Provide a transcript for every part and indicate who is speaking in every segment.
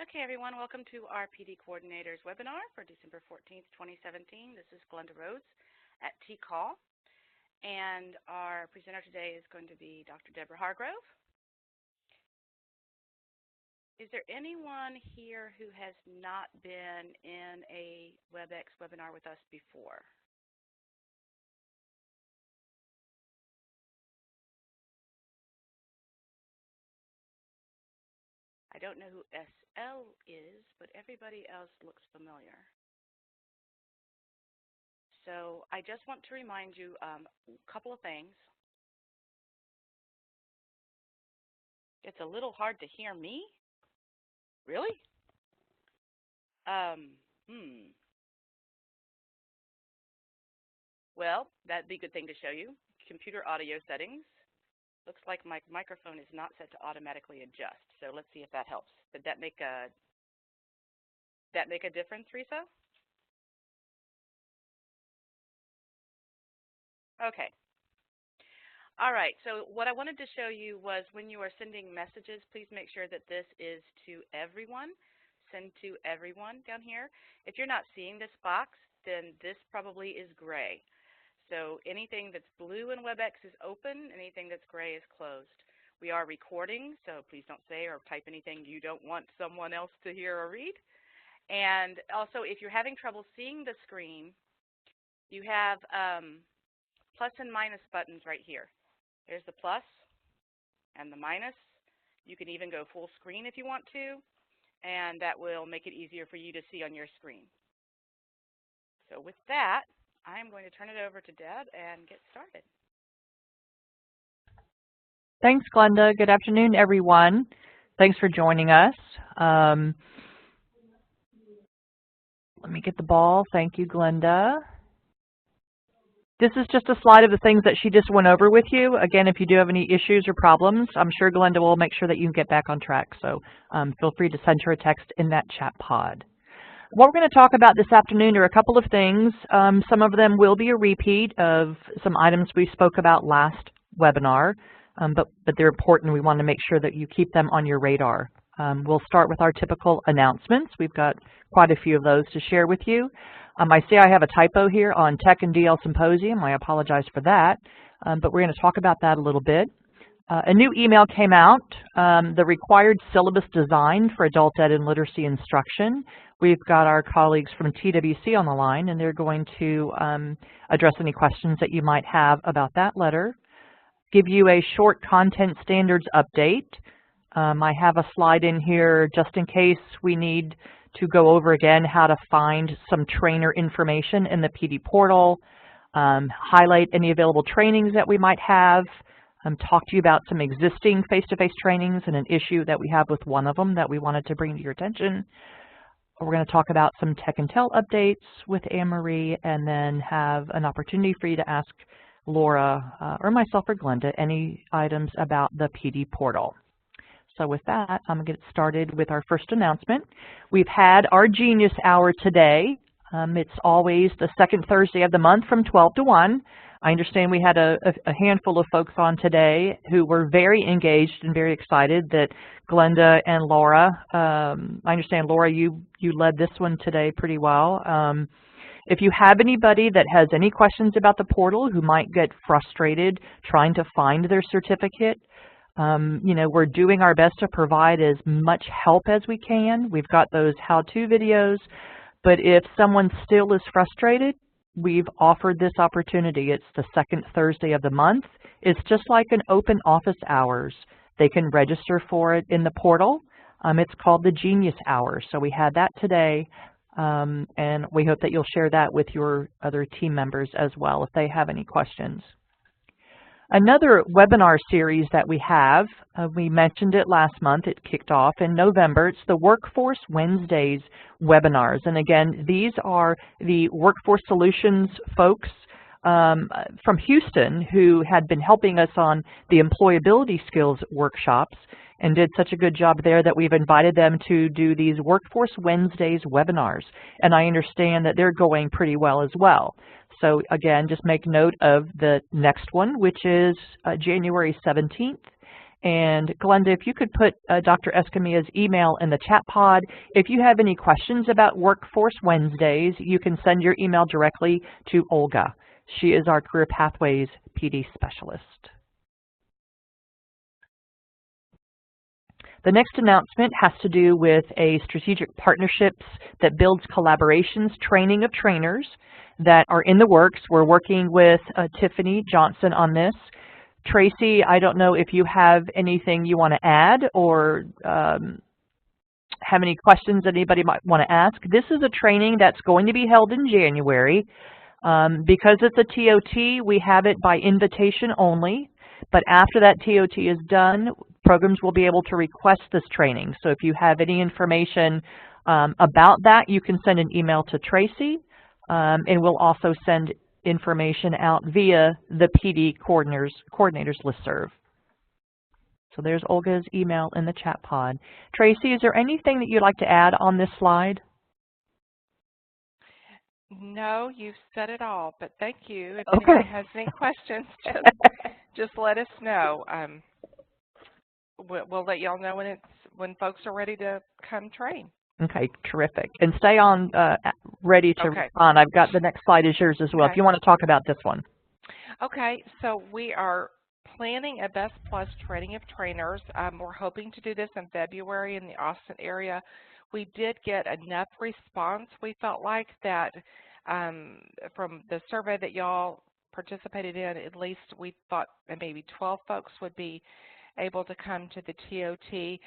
Speaker 1: Okay, everyone, welcome to our PD Coordinators webinar for December 14th, 2017. This is Glenda Rhodes at TCAL, and our presenter today is going to be Dr. Deborah Hargrove. Is there anyone here who has not been in a WebEx webinar with us before? I don't know who SL is, but everybody else looks familiar. So I just want to remind you a couple of things. It's a little hard to hear me. Really? Well, that'd be a good thing to show you. Computer audio settings. Looks like my microphone is not set to automatically adjust. So let's see if that helps. Did that make a difference, Risa? Okay. All right. So what I wanted to show you was when you are sending messages, please make sure that this is to everyone. Send to everyone down here. If you're not seeing this box, then this probably is gray. So anything that's blue in WebEx is open, anything that's gray is closed. We are recording, so please don't say or type anything you don't want someone else to hear or read. And also, if you're having trouble seeing the screen, you have plus and minus buttons right here. There's the plus and the minus. You can even go full screen if you want to, and that will make it easier for you to see on your screen. So with that, I'm going to turn it over to Deb and get started.
Speaker 2: Thanks, Glenda. Good afternoon, everyone. Thanks for joining us. Let me get the ball. Thank you, Glenda. This is just a slide of the things that she just went over with you. Again, if you do have any issues or problems, I'm sure Glenda will make sure that you can get back on track. So feel free to send her a text in that chat pod. What we're going to talk about this afternoon are a couple of things. Some of them will be a repeat of some items we spoke about last webinar, but they're important. We want to make sure that you keep them on your radar. We'll start with our typical announcements. We've got quite a few of those to share with you. I see I have a typo here on Tech and DL Symposium. I apologize for that, but we're going to talk about that a little bit. A new email came out, the required syllabus design for adult ed and literacy instruction. We've got our colleagues from TWC on the line, and they're going to address any questions that you might have about that letter. Give you a short content standards update. I have a slide in here just in case we need to go over again how to find some trainer information in the PD portal, highlight any available trainings that we might have, talk to you about some existing face-to-face trainings and an issue that we have with one of them that we wanted to bring to your attention. We're going to talk about some Tech and Tel updates with Anne-Marie, and then have an opportunity for you to ask Laura or myself or Glenda any items about the PD portal. So with that, I'm going to get started with our first announcement. We've had our Genius Hour today. It's always the second Thursday of the month from 12 to 1. I understand we had a handful of folks on today who were very engaged and very excited that Glenda and Laura, I understand, Laura, you led this one today pretty well. If you have anybody that has any questions about the portal who might get frustrated trying to find their certificate, you know, we're doing our best to provide as much help as we can. We've got those how-to videos, but if someone still is frustrated, we've offered this opportunity. It's the second Thursday of the month. It's just like an open office hours. They can register for it in the portal. It's called the Genius Hour. So we had that today, and we hope that you'll share that with your other team members as well if they have any questions. Another webinar series that we have, we mentioned it last month, it kicked off in November. It's the Workforce Wednesdays webinars. And again, these are the Workforce Solutions folks from Houston who had been helping us on the employability skills workshops and did such a good job there that we've invited them to do these Workforce Wednesdays webinars. And I understand that they're going pretty well as well. So again, just make note of the next one, which is January 17th. And Glenda, if you could put Dr. Escamilla's email in the chat pod. If you have any questions about Workforce Wednesdays, you can send your email directly to Olga. She is our Career Pathways PD specialist. The next announcement has to do with a strategic partnerships that builds collaborations, training of trainers that are in the works. We're working with Tiffany Johnson on this. Tracy, I don't know if you have anything you want to add or have any questions that anybody might want to ask. This is a training that's going to be held in January. Because it's a TOT, we have it by invitation only. But after that TOT is done, programs will be able to request this training. So if you have any information about that, you can send an email to Tracy, and we'll also send information out via the PD coordinators listserv. So there's Olga's email in the chat pod. Tracy, is there anything that you'd like to add on this slide?
Speaker 3: No, you've said it all, but thank you. If
Speaker 2: Okay.
Speaker 3: anyone has any questions, just let us know. We'll let y'all know when folks are ready to come train.
Speaker 2: Okay, terrific. And stay on ready to respond. I've got the next slide is yours as well, if you want to talk about this one.
Speaker 3: Okay, so we are planning a Best Plus training of trainers. We're hoping to do this in February in the Austin area. We did get enough response, we felt like, that from the survey that y'all participated in, at least we thought that maybe 12 folks would be able to come to the TOT.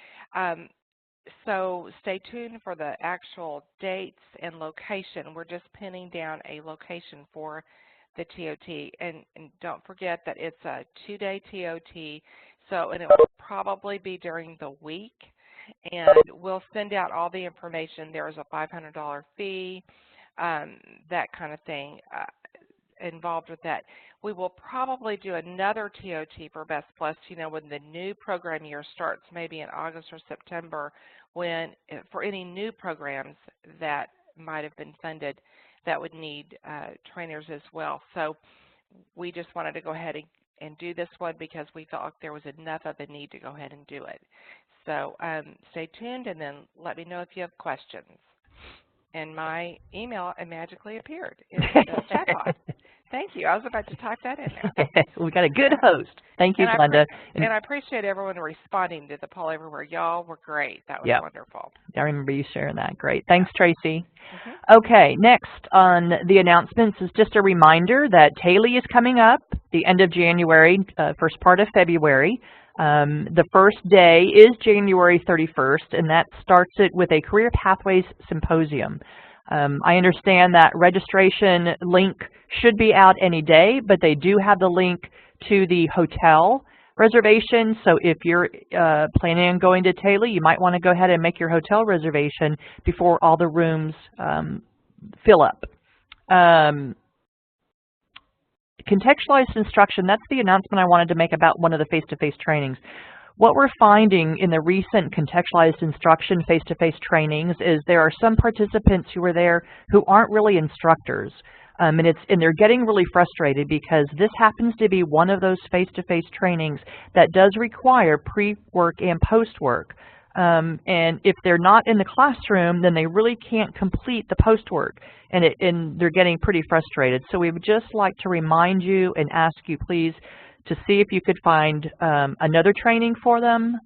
Speaker 3: So stay tuned for the actual dates and location. We're just pinning down a location for the TOT. And don't forget that it's a 2-day TOT, and it will probably be during the week. And we'll send out all the information. There's a $500 fee, that kind of thing involved with that. We will probably do another TOT for Best Plus, when the new program year starts, maybe in August or September, when for any new programs that might have been funded that would need trainers as well. So we just wanted to go ahead and do this one because we felt like there was enough of a need to go ahead and do it. So stay tuned and then let me know if you have questions. And my email magically appeared in the chat box. Thank you. I was about to type that in there.
Speaker 2: We got a good host. Thank you, Glenda.
Speaker 3: And I appreciate everyone responding to the poll everywhere. Y'all were great. That was wonderful.
Speaker 2: I remember you sharing that. Great. Thanks, Tracy. Okay, next on the announcements is just a reminder that TALI is coming up the end of January, first part of February. The first day is January 31st, and that starts it with a Career Pathways Symposium. I understand that registration link should be out any day, but they do have the link to the hotel reservation. So if you're planning on going to TALI, you might want to go ahead and make your hotel reservation before all the rooms fill up. Contextualized instruction, that's the announcement I wanted to make about one of the face-to-face trainings. What we're finding in the recent contextualized instruction face-to-face trainings is there are some participants who are there who aren't really instructors. And they're getting really frustrated because this happens to be one of those face-to-face trainings that does require pre-work and post-work. And if they're not in the classroom, then they really can't complete the post-work, and they're getting pretty frustrated. So we would just like to remind you and ask you, please, to see if you could find another training for them.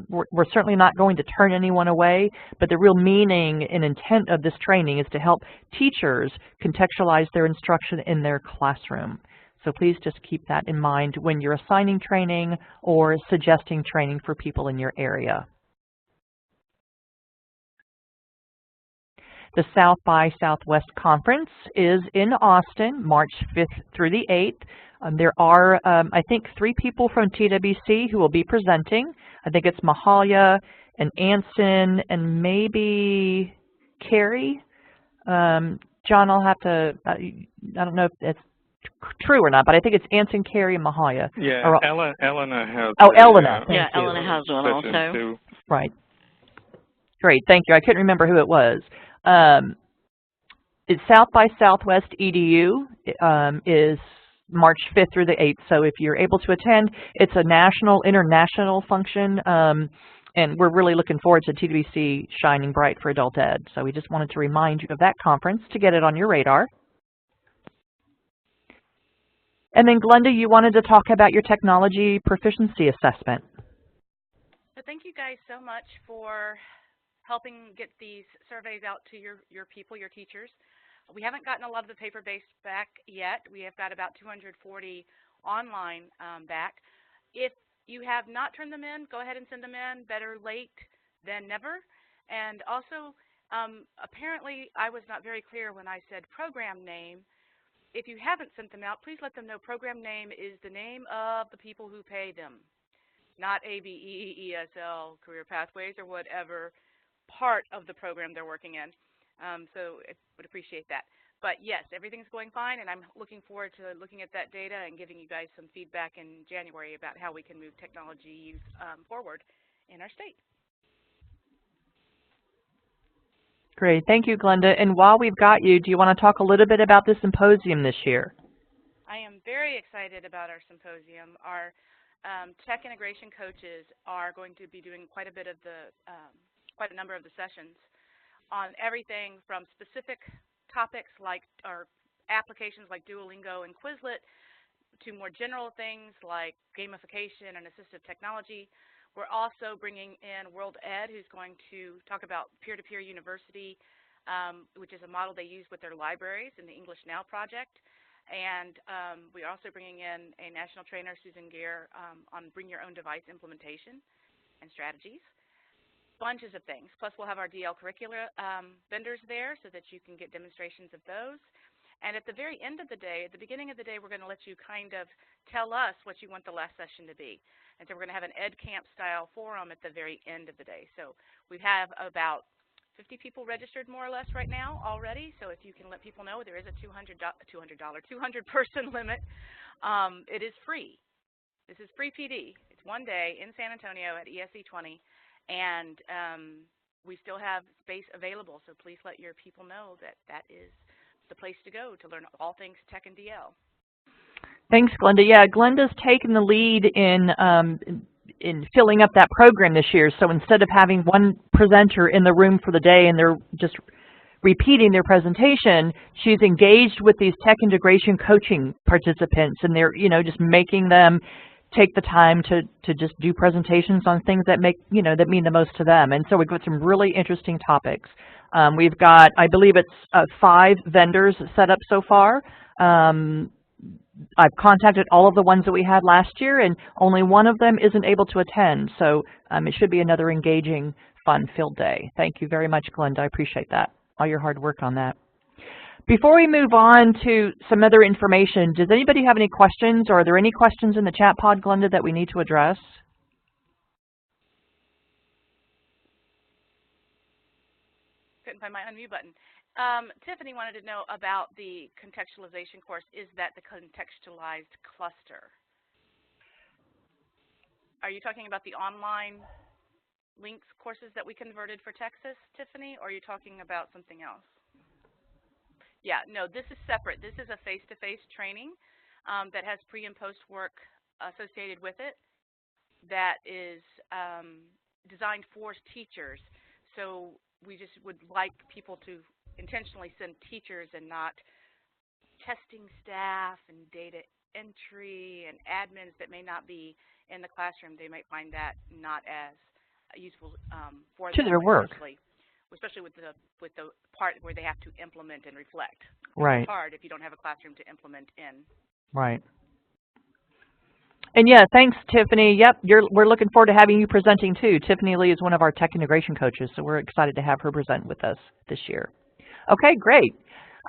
Speaker 2: We're certainly not going to turn anyone away, but the real meaning and intent of this training is to help teachers contextualize their instruction in their classroom. So please just keep that in mind when you're assigning training or suggesting training for people in your area. The South by Southwest Conference is in Austin, March 5th through the 8th. There are, I think, 3 people from TWC who will be presenting. I think it's Mahalia and Anson and maybe Carrie. John, I'll have to, I don't know if it's true or not, but I think it's Anson, Carrie, and Mahalia.
Speaker 4: Yeah, Elena has.
Speaker 2: Oh, Elena.
Speaker 5: Yeah, Elena has one also.
Speaker 4: Too.
Speaker 2: Right. Great, thank you. I couldn't remember who it was. It's South by Southwest EDU is March 5th through the 8th. So if you're able to attend, it's a national, international function, and we're really looking forward to TWC shining bright for adult ed. So we just wanted to remind you of that conference to get it on your radar. And then Glenda, you wanted to talk about your technology proficiency assessment.
Speaker 1: So thank you guys so much for helping get these surveys out to your people, your teachers. We haven't gotten a lot of the paper-based back yet. We have got about 240 online back. If you have not turned them in, go ahead and send them in. Better late than never. And also, apparently I was not very clear when I said program name. If you haven't sent them out, please let them know program name is the name of the people who pay them, not ABE, ESL, Career Pathways, or whatever part of the program they're working in. So I would appreciate that. But yes, everything's going fine, and I'm looking forward to looking at that data and giving you guys some feedback in January about how we can move technology use forward in our state.
Speaker 2: Great. Thank you, Glenda. And while we've got you, do you want to talk a little bit about the symposium this year?
Speaker 1: I am very excited about our symposium. Our tech integration coaches are going to be doing quite a number of the sessions on everything from specific topics like our applications like Duolingo and Quizlet to more general things like gamification and assistive technology. We're also bringing in World Ed, who's going to talk about peer-to-peer university, which is a model they use with their libraries in the English Now project. And we're also bringing in a national trainer, Susan Gear, on bring your own device implementation and strategies. Bunches of things. Plus, we'll have our DL curricula vendors there so that you can get demonstrations of those. And at the very end of the day, at the beginning of the day, we're going to let you kind of tell us what you want the last session to be. And so we're going to have an Ed Camp style forum at the very end of the day. So we have about 50 people registered more or less right now already. So if you can let people know, there is a 200 person limit. It is free. This is free PD. It's one day in San Antonio at ESE 20. And we still have space available, so please let your people know that that is the place to go to learn all things tech and DL.
Speaker 2: Thanks, Glenda. Yeah, Glenda's taken the lead in filling up that program this year. So instead of having one presenter in the room for the day and they're just repeating their presentation, she's engaged with these tech integration coaching participants, and they're, just making them take the time to just do presentations on things that that mean the most to them. And so we've got some really interesting topics. We've got, I believe it's 5 vendors set up so far. I've contacted all of the ones that we had last year, and only one of them isn't able to attend. So it should be another engaging, fun-filled day. Thank you very much, Glenda. I appreciate that, all your hard work on that. Before we move on to some other information, does anybody have any questions, or are there any questions in the chat pod, Glenda, that we need to address?
Speaker 1: Couldn't find my unmute button. Tiffany wanted to know about the contextualization course. Is that the contextualized cluster? Are you talking about the online links courses that we converted for Texas, Tiffany, or are you talking about something else? Yeah, no, this is separate. This is a face-to-face training that has pre- and post-work associated with it that is designed for teachers. So we just would like people to intentionally send teachers and not testing staff and data entry and admins that may not be in the classroom. They might find that not as useful for them.
Speaker 2: To their work.
Speaker 1: Especially with the part where they have to implement and reflect.
Speaker 2: Right.
Speaker 1: It's hard if you don't have a classroom to implement in.
Speaker 2: Right. And yeah, thanks, Tiffany. Yep, we're looking forward to having you presenting too. Tiffany Lee is one of our tech integration coaches, so we're excited to have her present with us this year. Okay, great.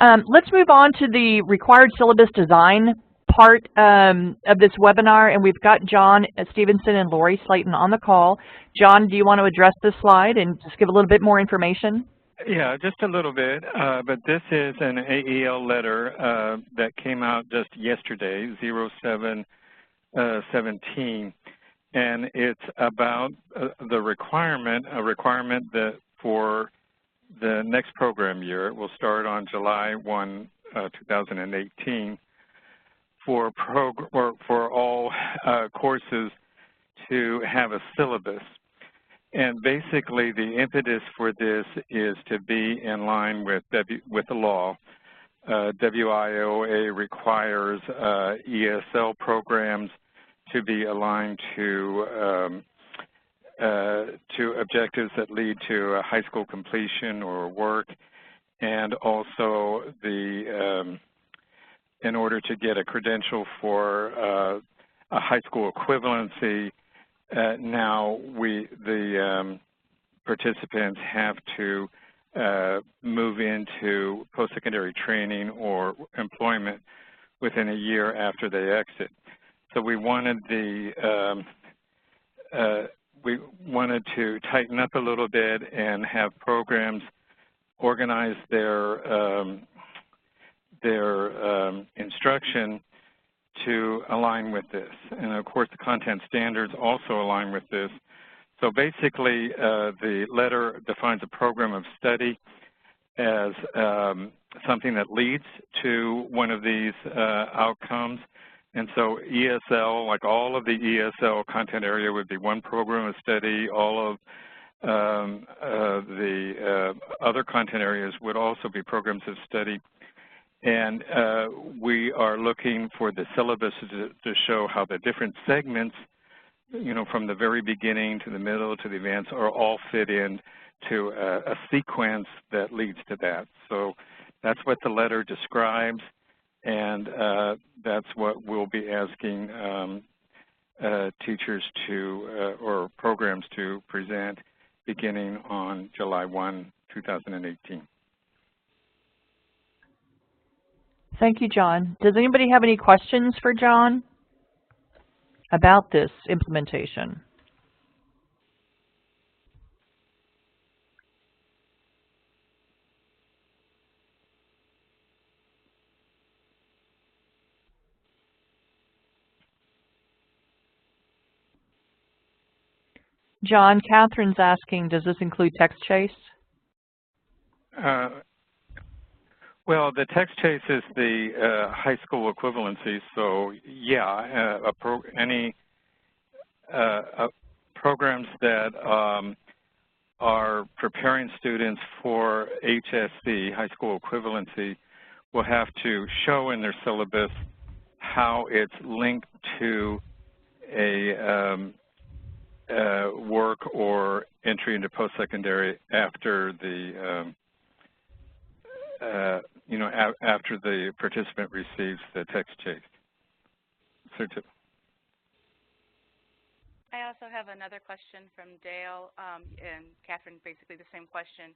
Speaker 2: Let's move on to the required syllabus design part of this webinar, and we've got John Stevenson and Lori Slayton on the call. John, do you want to address this slide and just give a little bit more information?
Speaker 4: Yeah, just a little bit, but this is an AEL letter that came out just yesterday, 07/17, and it's about the requirement, a requirement that for the next program year, it will start on July 1, 2018, for all courses to have a syllabus. And basically, the impetus for this is to be in line with the law. WIOA requires ESL programs to be aligned to objectives that lead to a high school completion or work, and also in order to get a credential for a high school equivalency, now the participants have to move into post-secondary training or employment within a year after they exit. So we wanted to tighten up a little bit and have programs organize their instruction to align with this. And of course, the content standards also align with this. So basically, the letter defines a program of study as something that leads to one of these outcomes. And so ESL, like all of the ESL content area, would be one program of study. All of the other content areas would also be programs of study. And we are looking for the syllabus to show how the different segments, from the very beginning to the middle to the advanced, are all fit in to a sequence that leads to that. So that's what the letter describes, and that's what we'll be asking teachers or programs to present beginning on July 1, 2018.
Speaker 2: Thank you, John. Does anybody have any questions for John about this implementation? John, Catherine's asking, does this include text chase?
Speaker 4: Well, the text chase is the high school equivalency, so yeah, any programs that are preparing students for HSC, high school equivalency, will have to show in their syllabus how it's linked to a work or entry into post-secondary after the after the participant receives the text chase.
Speaker 1: I also have another question from Dale, and Catherine, basically the same question.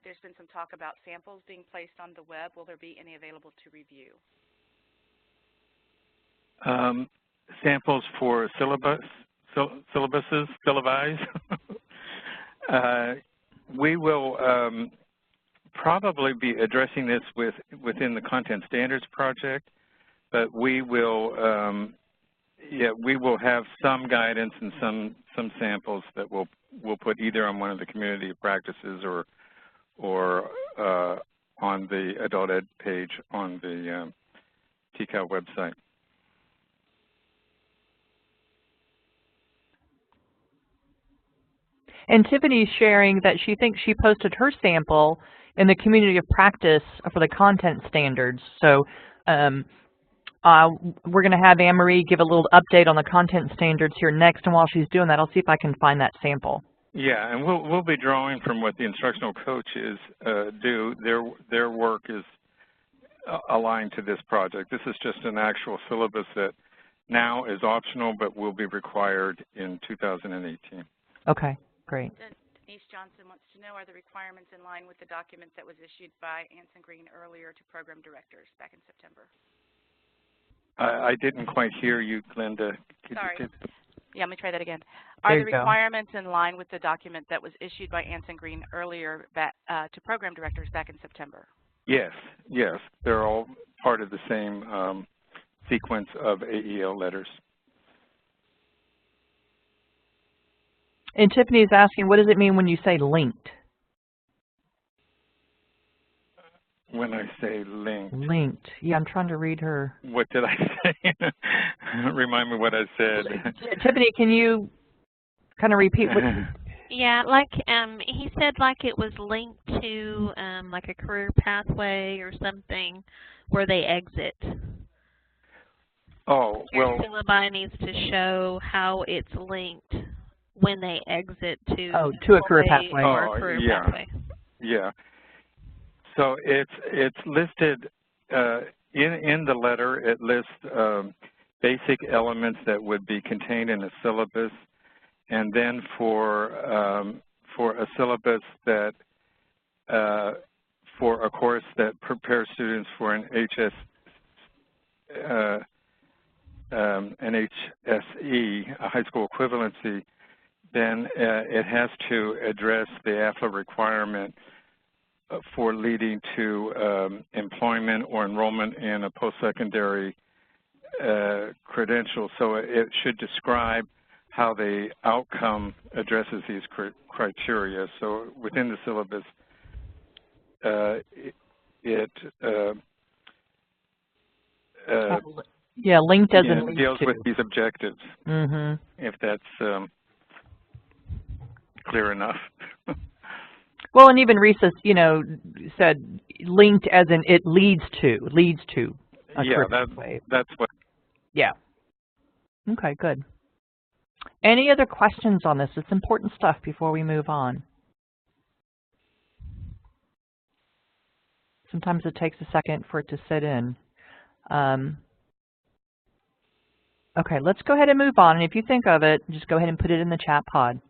Speaker 1: There's been some talk about samples being placed on the web. Will there be any available to review?
Speaker 4: Samples for syllabi. We will probably be addressing this within the Content Standards Project, but we will have some guidance and some samples that we'll put either on one of the community practices or on the Adult Ed page on the TCAL website.
Speaker 2: And Tiffany's sharing that she thinks she posted her sample in the community of practice for the content standards. So we're going to have Anne-Marie give a little update on the content standards here next, and while she's doing that, I'll see if I can find that sample.
Speaker 4: Yeah, and we'll be drawing from what the instructional coaches do. Their work is aligned to this project. This is just an actual syllabus that now is optional, but will be required in 2018.
Speaker 2: Okay, great.
Speaker 1: Denise Johnson wants to know, are the requirements in line with the document that was issued by Anson Green earlier to program directors back in September?
Speaker 4: I didn't quite hear you, Glenda.
Speaker 1: Sorry. Yeah, let me try that again. Are the requirements in line with the document that was issued by Anson Green earlier to program directors back in September?
Speaker 4: Yes, yes. They're all part of the same sequence of AEL letters.
Speaker 2: And Tiffany is asking, what does it mean when you say linked?
Speaker 4: when I say linked.
Speaker 2: Linked. Yeah, I'm trying to read her.
Speaker 4: What did I say? Remind me what I said.
Speaker 2: Tiffany, can you kind of repeat what?
Speaker 5: Yeah, like he said, like it was linked to like a career pathway or something where they exit.
Speaker 4: Oh,
Speaker 5: Your
Speaker 4: well.
Speaker 5: syllabi needs to show how it's linked when they exit to
Speaker 2: To a career pathway.
Speaker 5: or a career pathway.
Speaker 4: Yeah. So it's listed in the letter. It lists basic elements that would be contained in a syllabus, and then for a syllabus that for a course that prepares students for an HSE, a high school equivalency, then it has to address the AFLA requirement for leading to employment or enrollment in a post-secondary credential. So it should describe how the outcome addresses these criteria. So within the syllabus,
Speaker 2: linked as in
Speaker 4: deals with these objectives. If that's clear enough.
Speaker 2: Well, and even Risa, said linked as in it leads to a career pathway.
Speaker 4: That's what.
Speaker 2: Yeah. Okay, good. Any other questions on this? It's important stuff before we move on. Sometimes it takes a second for it to sit in. Okay, let's go ahead and move on. And if you think of it, just go ahead and put it in the chat pod.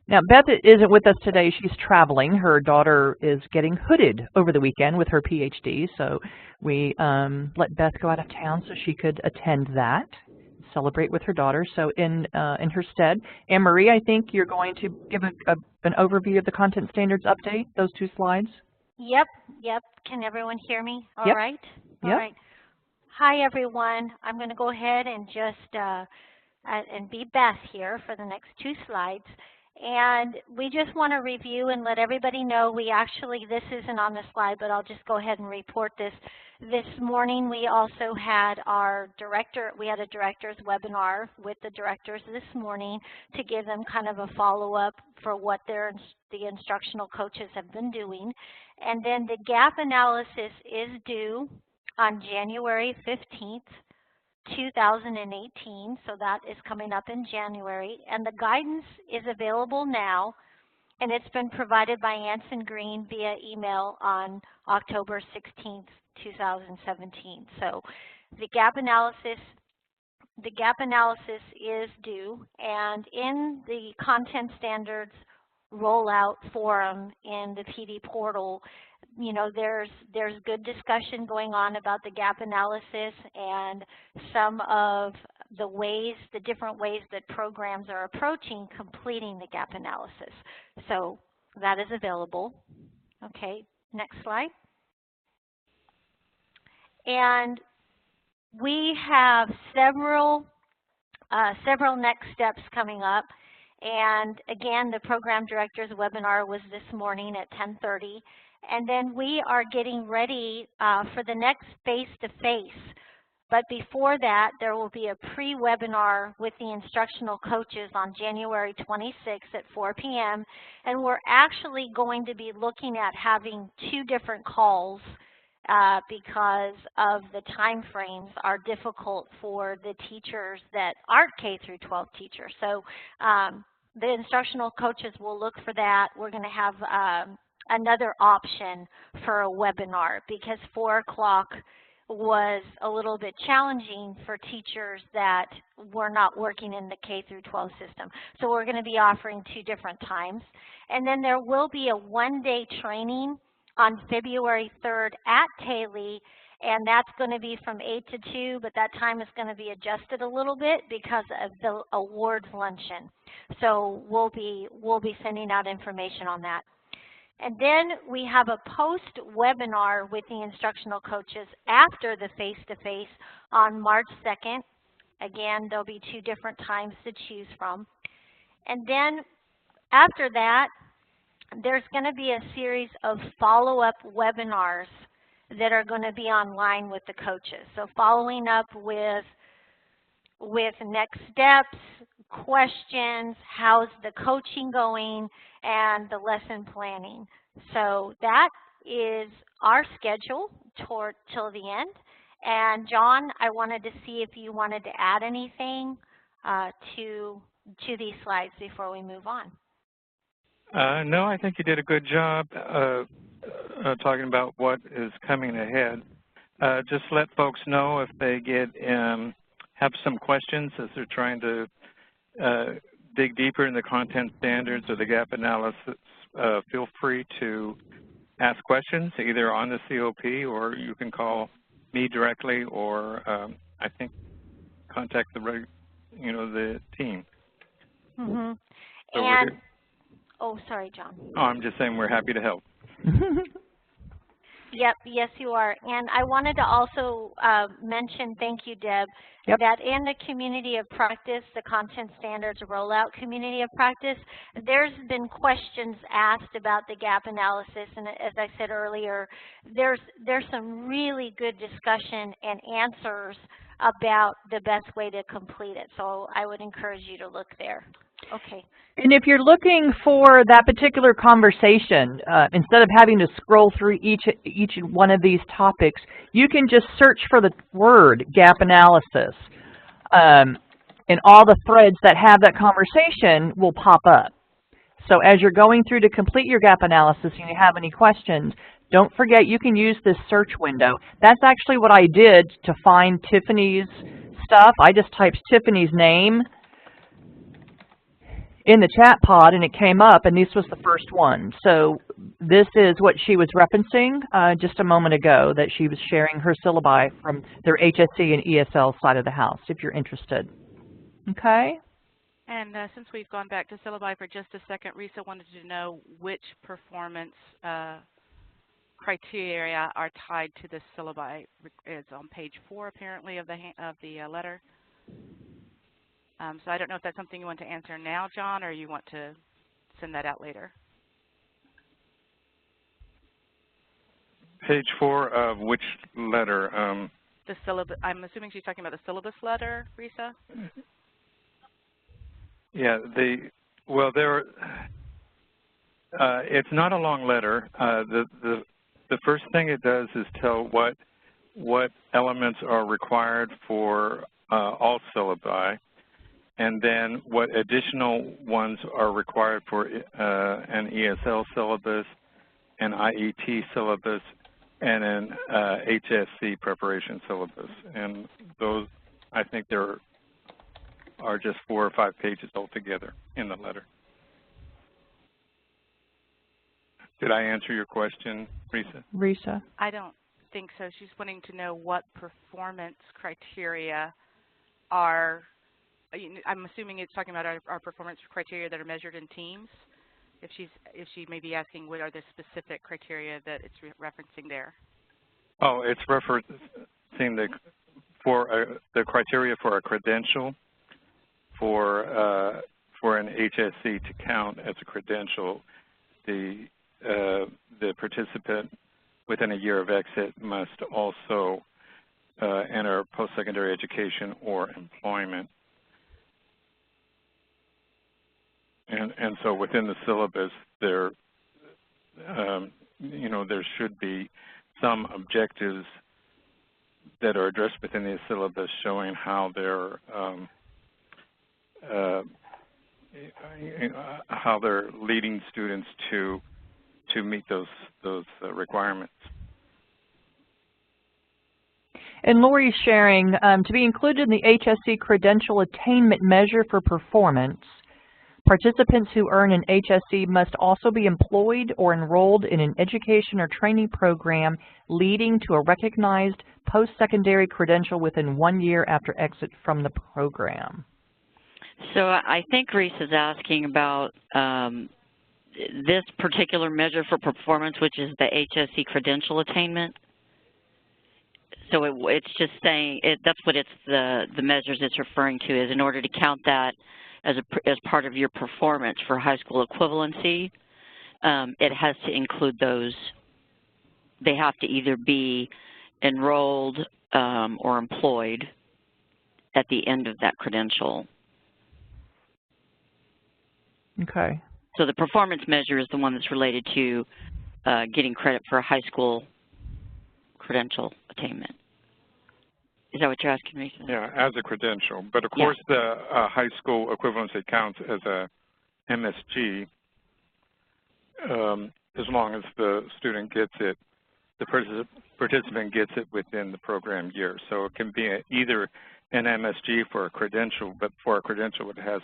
Speaker 2: Now, Beth isn't with us today. She's traveling. Her daughter is getting hooded over the weekend with her PhD, so we let Beth go out of town so she could attend that, celebrate with her daughter. So in her stead, Anne-Marie, I think you're going to give an overview of the content standards update, those 2 slides.
Speaker 6: Yep. Can everyone hear me? All
Speaker 2: yep.
Speaker 6: right?
Speaker 2: Yep.
Speaker 6: All right. Hi, everyone. I'm going to go ahead and just and be Beth here for the next 2 slides. And we just want to review and let everybody know this isn't on the slide, but I'll just go ahead and report this. This morning we also had a director's webinar with the directors this morning to give them kind of a follow-up for what the instructional coaches have been doing. And then the gap analysis is due on January 15th. 2018, so that is coming up in January, and the guidance is available now, and it's been provided by Anson Green via email on October 16th, 2017. So the gap analysis is due, and in the content standards rollout forum in the PD portal, there's good discussion going on about the gap analysis and some of the different ways that programs are approaching completing the gap analysis. So that is available. Okay, next slide. And we have several next steps coming up. And again, the program director's webinar was this morning at 10:30. And then we are getting ready for the next face-to-face. But before that, there will be a pre-webinar with the instructional coaches on January 26th at 4 p.m. And we're actually going to be looking at having 2 different calls because of the time frames are difficult for the teachers that aren't K-12 teachers. So the instructional coaches will look for that. We're going to have another option for a webinar because 4 o'clock was a little bit challenging for teachers that were not working in the K-12 system. So we're going to be offering 2 different times. And then there will be a 1-day training on February 3rd at Taylor, and that's going to be from 8 to 2, but that time is going to be adjusted a little bit because of the awards luncheon. So we'll be sending out information on that. And then we have a post-webinar with the instructional coaches after the face-to-face on March 2nd. Again, there'll be 2 different times to choose from. And then after that, there's going to be a series of follow-up webinars that are going to be online with the coaches. So following up with next steps, questions, how's the coaching going, and the lesson planning. So that is our schedule till the end. And John, I wanted to see if you wanted to add anything to these slides before we move on.
Speaker 4: No, I think you did a good job talking about what is coming ahead. Just let folks know if they have some questions as they're trying to dig deeper in the content standards or the gap analysis. Feel free to ask questions either on the COP, or you can call me directly, or I think contact the team.
Speaker 6: Mm-hmm.
Speaker 4: So
Speaker 6: and oh, sorry, John.
Speaker 4: Oh, I'm just saying we're happy to help.
Speaker 6: Yep, yes you are. And I wanted to also mention, thank you, Deb, that in the community of practice, the content standards rollout community of practice, there's been questions asked about the gap analysis. And as I said earlier, there's some really good discussion and answers about the best way to complete it. So I would encourage you to look there. Okay.
Speaker 2: And if you're looking for that particular conversation, instead of having to scroll through each one of these topics, you can just search for the word gap analysis. And all the threads that have that conversation will pop up. So as you're going through to complete your gap analysis and you have any questions, don't forget you can use this search window. That's actually what I did to find Tiffany's stuff. I just typed Tiffany's name in the chat pod, and it came up, and this was the first one. So this is what she was referencing just a moment ago, that she was sharing her syllabi from their HSC and ESL side of the house, if you're interested. Okay?
Speaker 1: And since we've gone back to syllabi for just a second, Risa wanted to know which performance criteria are tied to the syllabi. It's on page 4, apparently, of the letter. So I don't know if that's something you want to answer now, John, or you want to send that out later.
Speaker 4: Page 4 of which letter?
Speaker 1: The syllabus. I'm assuming she's talking about the syllabus letter, Risa.
Speaker 4: Yeah. It's not a long letter. The first thing it does is tell what elements are required for all syllabi, and then what additional ones are required for an ESL syllabus, an IET syllabus, and an HSC preparation syllabus. And those, I think there are just 4 or 5 pages altogether in the letter. Did I answer your question, Risa?
Speaker 2: Risa?
Speaker 1: I don't think so. She's wanting to know what performance criteria are. I'm assuming it's talking about our performance criteria that are measured in teams. If she may be asking what are the specific criteria that it's referencing there.
Speaker 4: Oh, it's referencing the criteria for a credential for an HSC to count as a credential. The participant within a year of exit must also enter post-secondary education or employment. And so within the syllabus, there should be some objectives that are addressed within the syllabus, showing how they're leading students to meet those requirements.
Speaker 2: And Lori's sharing, to be included in the HSC credential attainment measure for performance, participants who earn an HSC must also be employed or enrolled in an education or training program leading to a recognized post-secondary credential within 1 year after exit from the program.
Speaker 7: So I think Reese is asking about this particular measure for performance, which is the HSC credential attainment. So it's just saying, that's what the measures it's referring to is in order to count that as part of your performance for high school equivalency, it has to include those. They have to either be enrolled or employed at the end of that credential.
Speaker 2: Okay.
Speaker 7: So the performance measure is the one that's related to getting credit for a high school credential attainment. Is that what you're asking, Risa?
Speaker 4: Yeah, as a credential. But of course, the high school equivalency counts as a MSG as long as the student gets it, the participant gets it within the program year. So it can be either an MSG for a credential, but for a credential it has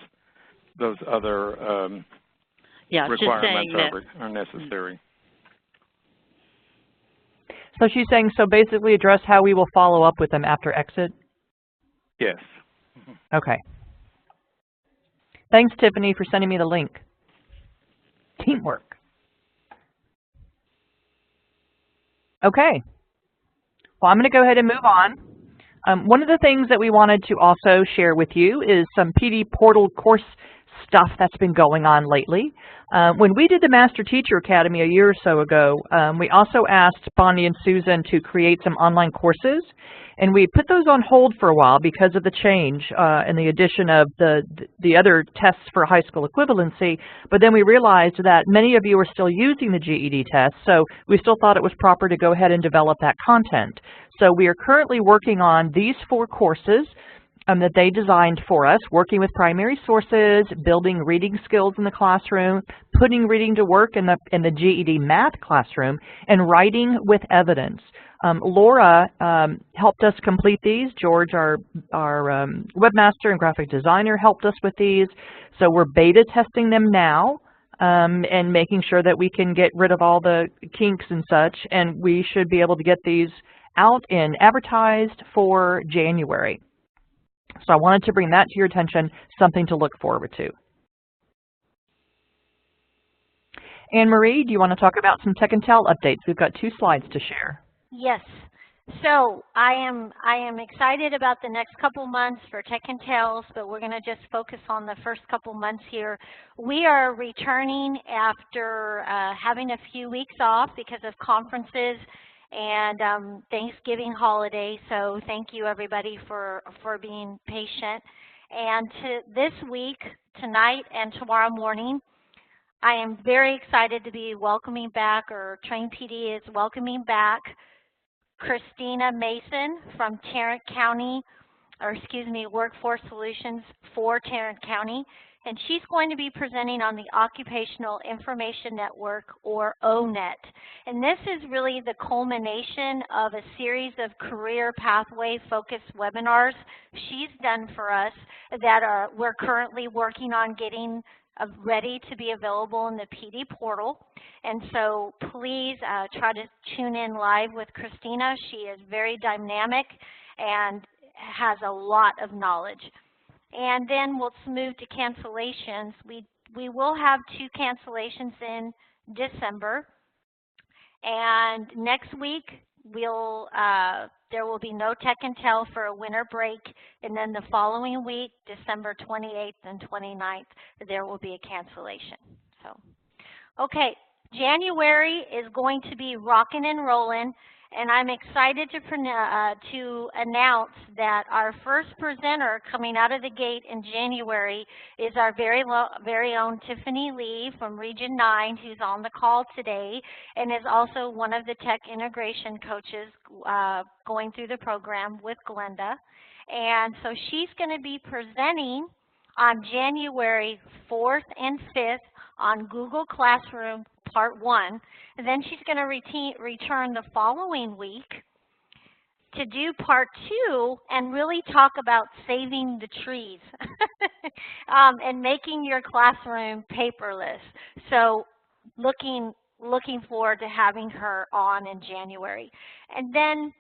Speaker 4: those other requirements are necessary.
Speaker 2: So she's saying, so basically address how we will follow up with them after exit?
Speaker 4: Yes.
Speaker 2: Okay. Thanks, Tiffany, for sending me the link. Teamwork. Okay. Well, I'm going to go ahead and move on. One of the things that we wanted to also share with you is some PD Portal course stuff that's been going on lately. When we did the Master Teacher Academy a year or so ago, we also asked Bonnie and Susan to create some online courses, and we put those on hold for a while because of the change and the addition of the other tests for high school equivalency. But then we realized that many of you are still using the GED test, so we still thought it was proper to go ahead and develop that content. So we are currently working on these 4 courses that they designed for us, working with primary sources, building reading skills in the classroom, putting reading to work in the GED math classroom, and writing with evidence. Laura helped us complete these. George, our webmaster and graphic designer, helped us with these. So we're beta testing them now and making sure that we can get rid of all the kinks and such, and we should be able to get these out and advertised for January. So I wanted to bring that to your attention, something to look forward to. Anne-Marie, do you want to talk about some Tech and Tell updates? We've got 2 slides to share.
Speaker 6: Yes. So I am excited about the next couple months for Tech and Tells, but we're going to just focus on the first couple months here. We are returning after having a few weeks off because of conferences and Thanksgiving holiday, so thank you everybody for being patient. And this week, tonight and tomorrow morning, I am very excited to be welcoming back, or Train PD is welcoming back, Christina Mason from Tarrant County, or excuse me, Workforce Solutions for Tarrant County. And she's going to be presenting on the Occupational Information Network, or ONET. And this is really the culmination of a series of career pathway focused webinars she's done for us that we're currently working on getting ready to be available in the PD portal. And so please try to tune in live with Christina. She is very dynamic and has a lot of knowledge. And then we'll move to cancellations. We will have 2 cancellations in December. And next week, there will be no Tech and Tell for a winter break. And then the following week, December 28th and 29th, there will be a cancellation. So, okay, January is going to be rocking and rolling. And I'm excited to announce that our first presenter coming out of the gate in January is our very own Tiffany Lee from Region 9, who's on the call today, and is also one of the tech integration coaches going through the program with Glenda. And so she's going to be presenting on January 4th and 5th on Google Classroom Part 1. And then she's going to return the following week to do Part 2 and really talk about saving the trees and making your classroom paperless. So looking forward to having her on in January. And then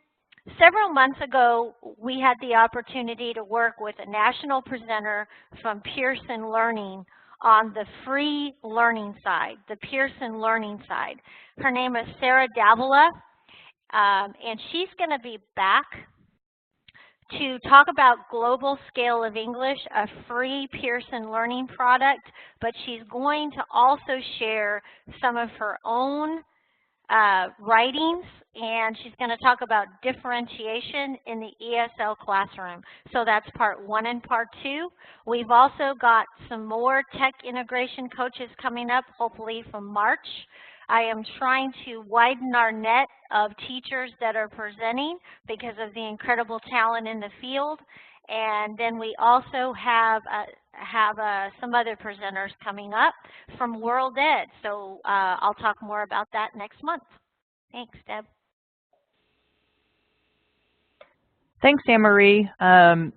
Speaker 6: several months ago, we had the opportunity to work with a national presenter from Pearson Learning on the free learning side, the Pearson Learning side. Her name is Sarah Davila, and she's going to be back to talk about Global Scale of English, a free Pearson Learning product, but she's going to also share some of her own writings, and she's going to talk about differentiation in the ESL classroom. So that's part 1 and part 2. We've also got some more tech integration coaches coming up, hopefully from March. I am trying to widen our net of teachers that are presenting because of the incredible talent in the field. And then we also have some other presenters coming up from World Ed. So I'll talk more about that next month. Thanks, Deb.
Speaker 2: Thanks, Anne-Marie.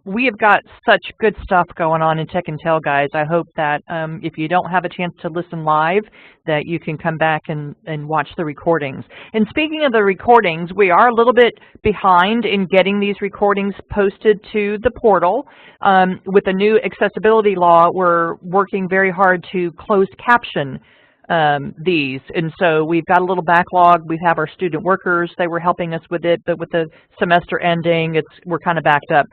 Speaker 2: We have got such good stuff going on in Tech and Tell, guys. I hope that if you don't have a chance to listen live, that you can come back and watch the recordings. And speaking of the recordings, we are a little bit behind in getting these recordings posted to the portal. With the new accessibility law, we're working very hard to closed caption these, and so we've got a little backlog. We have our student workers, they were helping us with it, but with the semester ending, we're kind of backed up.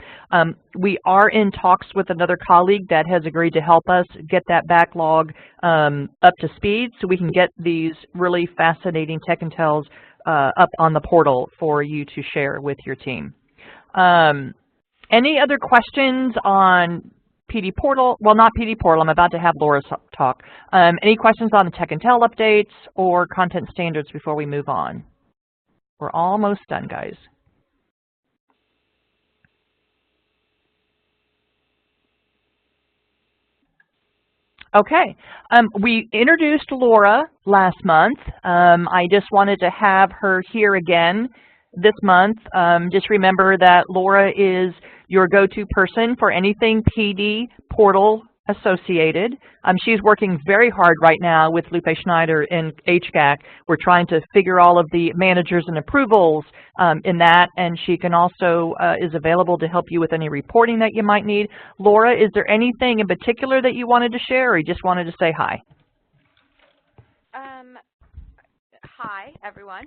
Speaker 2: We are in talks with another colleague that has agreed to help us get that backlog up to speed so we can get these really fascinating Tech and Tells up on the portal for you to share with your team. Any other questions on PD Portal? Well, not PD Portal. I'm about to have Laura talk. Any questions on the Tech and Tell updates or content standards before we move on? We're almost done, guys. Okay. We introduced Laura last month. I just wanted to have her here again this month. Just remember that Laura is your go-to person for anything PD Portal associated. She's working very hard right now with Lupe Schneider in HGAC. We're trying to figure all of the managers and approvals in that, and she can also is available to help you with any reporting that you might need. Laura, is there anything in particular that you wanted to share, or you just wanted to say hi?
Speaker 8: Hi, everyone.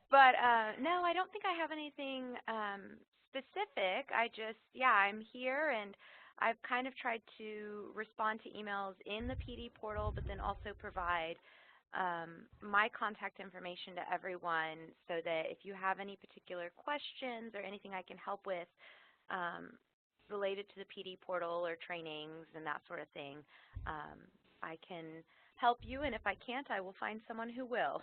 Speaker 8: But no, I don't think I have anything specific. I'm here, and I've kind of tried to respond to emails in the PD portal, but then also provide my contact information to everyone so that if you have any particular questions or anything I can help with related to the PD portal or trainings and that sort of thing, I can help you, and if I can't, I will find someone who will.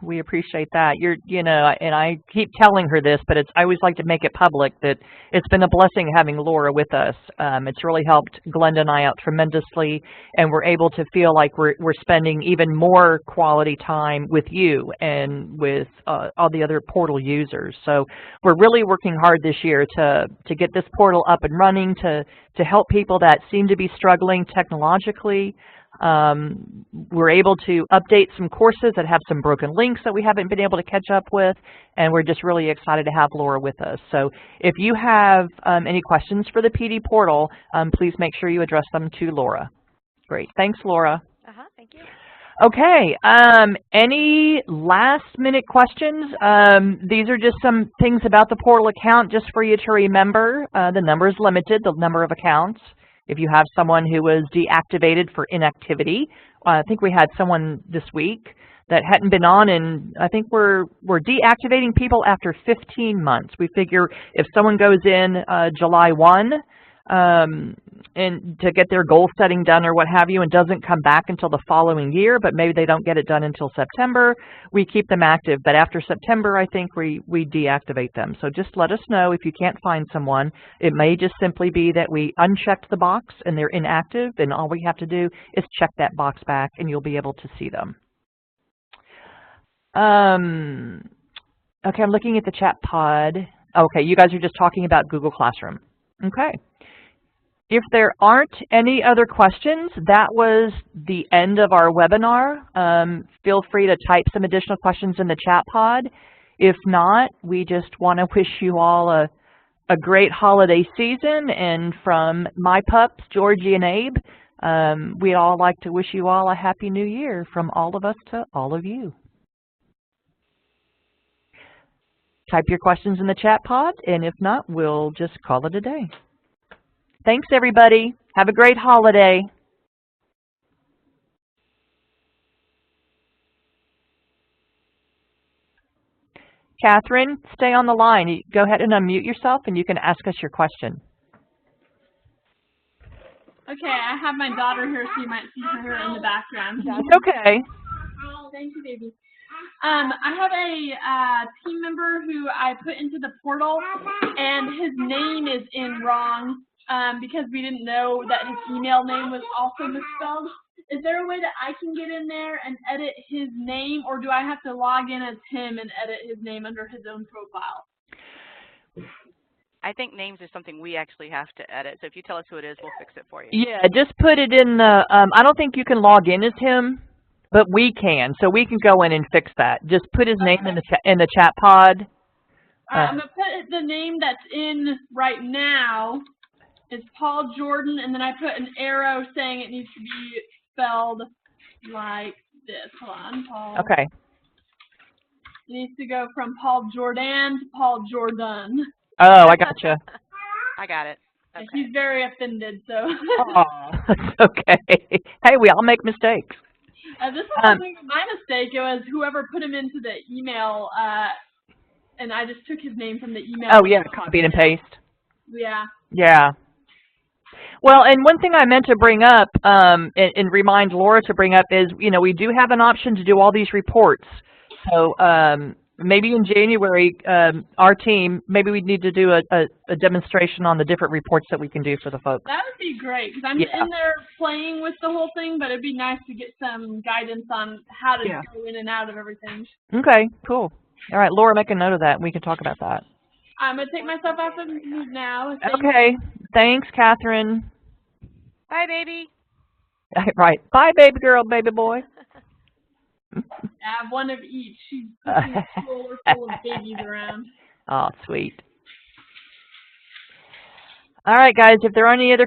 Speaker 2: We appreciate that. And I keep telling her this, but I always like to make it public that it's been a blessing having Laura with us. It's really helped Glenda and I out tremendously, and we're able to feel like we're spending even more quality time with you and with all the other portal users. So we're really working hard this year to get this portal up and running, to help people that seem to be struggling technologically. We're able to update some courses that have some broken links that we haven't been able to catch up with, and we're just really excited to have Laura with us. So if you have any questions for the PD portal, please make sure you address them to Laura. Great. Thanks, Laura.
Speaker 8: Thank you.
Speaker 2: Okay. Any last-minute questions? These are just some things about the portal account just for you to remember. The number is limited, the number of accounts. If you have someone who was deactivated for inactivity, I think we had someone this week that hadn't been on, and I think we're deactivating people after 15 months. We figure if someone goes in July 1 and to get their goal setting done or what have you, and doesn't come back until the following year, but maybe they don't get it done until September, we keep them active. But after September, I think we deactivate them. So just let us know if you can't find someone. It may just simply be that we unchecked the box and they're inactive, and all we have to do is check that box back and you'll be able to see them. Okay, I'm looking at the chat pod. Okay, you guys are just talking about Google Classroom. Okay. If there aren't any other questions, that was the end of our webinar. Feel free to type some additional questions in the chat pod. If not, we just want to wish you all a great holiday season. And from my pups, Georgie and Abe, we'd all like to wish you all a happy new year from all of us to all of you. type your questions in the chat pod, and if not, we'll just call it a day. Thanks, everybody. Have a great holiday. Catherine, stay on the line. Go ahead and unmute yourself, and you can ask us your question.
Speaker 9: Okay, I have my daughter here, so you might see her in the background.
Speaker 2: Okay.
Speaker 9: Oh, thank you, baby. I have a team member who I put into the portal, and his name is in wrong because we didn't know that his email name was also misspelled. Is there a way that I can get in there and edit his name, or do I have to log in as him and edit his name under his own profile?
Speaker 1: I think names is something we actually have to edit. So if you tell us who it is, we'll fix it for you.
Speaker 2: Yeah, just put it in the, I don't think you can log in as him, but we can. So we can go in and fix that. Just put his name in the chat pod.
Speaker 9: I'm going to put the name that's in right now is Paul Jordan, and then I put an arrow saying it needs to be spelled like this. Hold on, Paul.
Speaker 2: Okay.
Speaker 9: It needs to go from Paul Jordan to Paul Jordan.
Speaker 2: Oh, I gotcha.
Speaker 1: I got it. Okay.
Speaker 9: He's very offended, so.
Speaker 2: Oh, okay. Hey, we all make mistakes.
Speaker 9: This wasn't my mistake. It was whoever put him into the email, and I just took his name from the email.
Speaker 2: Oh, yeah, copy and paste.
Speaker 9: Yeah.
Speaker 2: Yeah. Well, and one thing I meant to bring up and remind Laura to bring up is, you know, we do have an option to do all these reports. So maybe in January, our team, maybe we'd need to do a demonstration on the different reports that we can do for the folks.
Speaker 9: That would be great, because I'm in there playing with the whole thing, but it'd be nice to get some guidance on how to go in and out of everything.
Speaker 2: Okay, cool. All right, Laura, make a note of that, and we can talk about that.
Speaker 9: I'm going to take myself off of mute now.
Speaker 2: Okay. Thanks, Catherine.
Speaker 1: Bye, baby.
Speaker 2: Right. Bye, baby girl, baby boy.
Speaker 9: I have one of each. She's pushing a stroller full of babies around.
Speaker 2: Oh, sweet. All right, guys, if there are any other